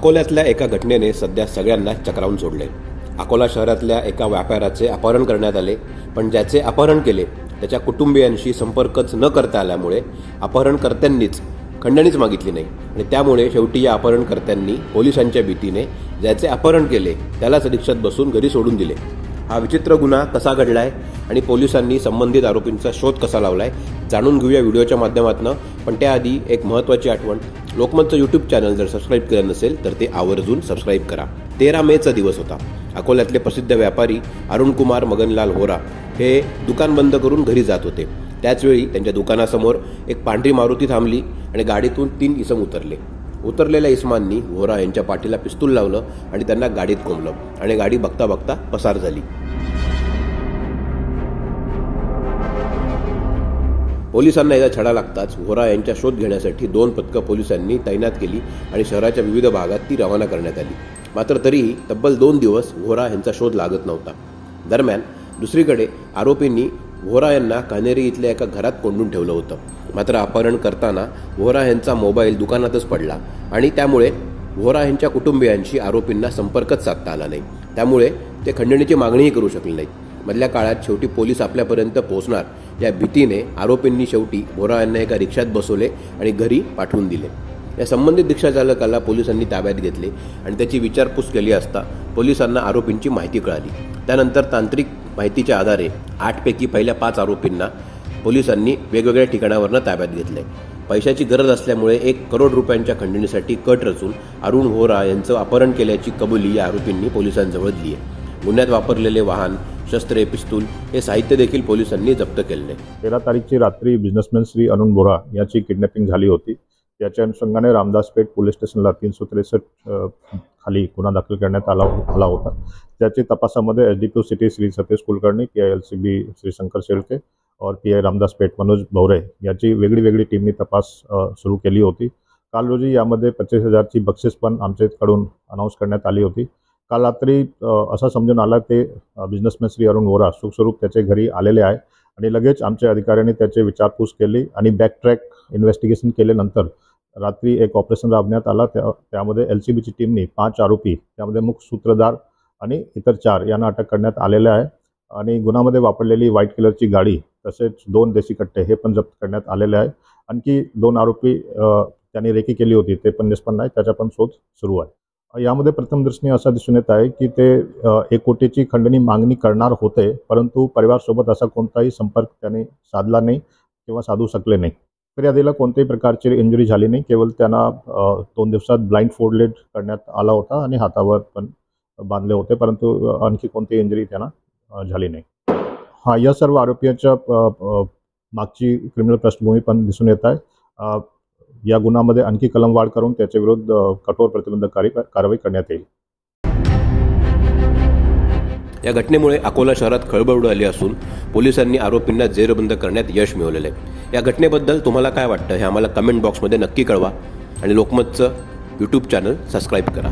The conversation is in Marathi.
अकोल्यातल्या एका घटनेने सध्या सगळ्यांना चक्रावून सोडले। अकोला शहरातल्या एका व्यापाऱ्याचे अपहरण करण्यात आले, पण ज्याचे अपहरण केले त्याच्या कुटुंबियांशी संपर्कच न करता आल्यामुळे अपहरणकर्त्यांनीच खंडणीच मागितली नाही आणि त्यामुळे शेवटी या अपहरणकर्त्यांनी पोलिसांच्या भीतीने ज्याचे अपहरण केले त्यालाच रिक्षात बसून घरी सोडून दिले। हा विचित्र गुन्हा कसा घडलाय आणि पोलिसांनी संबंधित आरोपींचा शोध कसा लावलाय जाणून घेऊया व्हिडिओच्या माध्यमातून। पण त्याआधी एक महत्त्वाची आठवण, लोकमतचं यूट्यूब चॅनल जर सबस्क्राईब केलं नसेल तर ते आवर्जून सबस्क्राईब करा। 13 मेचा दिवस होता। अकोल्यातले प्रसिद्ध व्यापारी अरुण कुमार मगनलाल होरा हे दुकान बंद करून घरी जात होते। त्याचवेळी त्यांच्या दुकानासमोर एक पांढरी मारुती थांबली आणि गाडीतून 3 इसम उतरले। उतरलेल्या इसमांनी होरा यांच्या पाठीला पिस्तूल लावलं आणि त्यांना गाडीत कोंबलं आणि गाडी बघता बघता पसार झाली। पोलिसांना याचा छडा लागताच होरा यांच्या शोध घेण्यासाठी 2 पथकं पोलिसांनी तैनात केली आणि शहराच्या विविध भागात ती रवाना करण्यात आली। मात्र तरीही तब्बल 2 दिवस होरा यांचा शोध लागत नव्हता। दरम्यान दुसरीकडे आरोपींनी होरा यांना कानेरी इथल्या एका घरात कोंडून ठेवलं होतं। मात्र अपहरण करताना होरा यांचा मोबाईल दुकानातच पडला आणि त्यामुळे होरा यांच्या कुटुंबियांशी आरोपींना संपर्कच साधता आला नाही। त्यामुळे ते खंडणीची मागणीही करू शकले नाहीत। मधल्या काळात शेवटी पोलीस आपल्यापर्यंत पोहोचणार या भीतीने आरोपींनी शेवटी होरा यांना एका रिक्षात बसवले आणि घरी पाठवून दिले। या संबंधित रिक्षाचालकाला पोलिसांनी ताब्यात घेतले आणि त्याची विचारपूस केली असता पोलिसांना आरोपींची माहिती कळाली। त्यानंतर तांत्रिक माहितीच्या आधारे 8 पैकी पहिल्या 5 आरोपींना पोलिसांनी वेगवेगळ्या ठिकाणावरून ताब्यात घेतले। पैशाची गरज असल्यामुळे 1 करोड रुपयांच्या खंडणीसाठी कट रचून अरुण होरा यांचं अपहरण केल्याची कबुली या आरोपींनी पोलिसांजवळ दिली आहे। गुन्ह्यात वापरलेले वाहन, शस्त्रे, पिस्तूल हे साहित्य देखील पोलिसांनी जप्त केले। 13 तारीखची रात्री बिझनेसमॅन श्री अरुण बोरा याची किडनॅपिंग झाली होती। त्याच्या अनुषंगाने रामदासपेठ पोलीस स्टेशनला 363 खाली गुन्हा दाखल करण्यात आला होता। त्याच्या तपासामध्ये SDPO city Shri Satish Kulkarni, PI LCB Shri Shankar Shelke और पीआय रामदासपेठ मनोज भवरे याची वेगळी टीमनी तपास सुरू केली होती। काल रोजी यामध्ये 25,000ची बक्षीस पण आमच्याकडून अनाउन्स करण्यात आली होती। काल रात्री असा समजून आला ते बिझनेसमॅन श्री अरुण वोरा सुखस्वरूप त्याच्या घरी आलेले आहे आणि लगेच आमच्या अधिकाऱ्यांनी त्याची विचारपूस केली आणि बॅकट्रॅक इन्व्हेस्टिगेशन केल्यानंतर रात्री एक ऑपरेशन राबवण्यात आला। त्यामध्ये एलसीबीची टीमनी 5 आरोपी, त्यामध्ये मुख्य सूत्रधार आणि इतर 4 यांना अटक करण्यात आलेले आहे आणि गुन्ह्यामध्ये वापरलेली व्हाईट कलरची गाडी तसेच 2 देशी कट्टे हे पण जप्त करण्यात आलेले आहे। आणखी 2 आरोपी त्यांनी रेकी केली होती ते पण निष्पन्न आहे, त्याचा पण शोध सुरू आहे। यामध्ये प्रथम दृष्टीने असं दिसून येत आहे की ते 1 कोटीची खंडणी मागणी करणार होते, परंतु परिवारासोबत असा कोणताही संपर्क त्यांनी साधला नाही किंवा साधू शकले नाही। फिर्यादीला कोणत्याही प्रकारची इंजुरी झाली नाही, केवळ त्यांना 2 दिवसात ब्लाइंड फोल्डेड करण्यात आला होता आणि हातावर पण बांधले होते, परंतु आणखी कोणतीही इंजुरी त्यांना झाली नाही। या सर्व आरोपींच्या मागची क्रिमिनल पृष्ठभूमी पण दिसून येत आहे। या गुन्ह्यामध्ये आणखी कलम वाढ करून त्याच्या विरुद्ध कठोर प्रतिबंधकारी कारवाई करण्यात येईल। या घटनेमुळे अकोला शहरात खळबळ उडाली असून पोलिसांनी आरोपींना जेरबंद करण्यात यश मिळवलेले आहे। या घटनेबद्दल तुम्हाला काय वाटतं हे आम्हाला कमेंट बॉक्समध्ये नक्की कळवा आणि लोकमतचं यूट्यूब चॅनल सबस्क्राईब करा।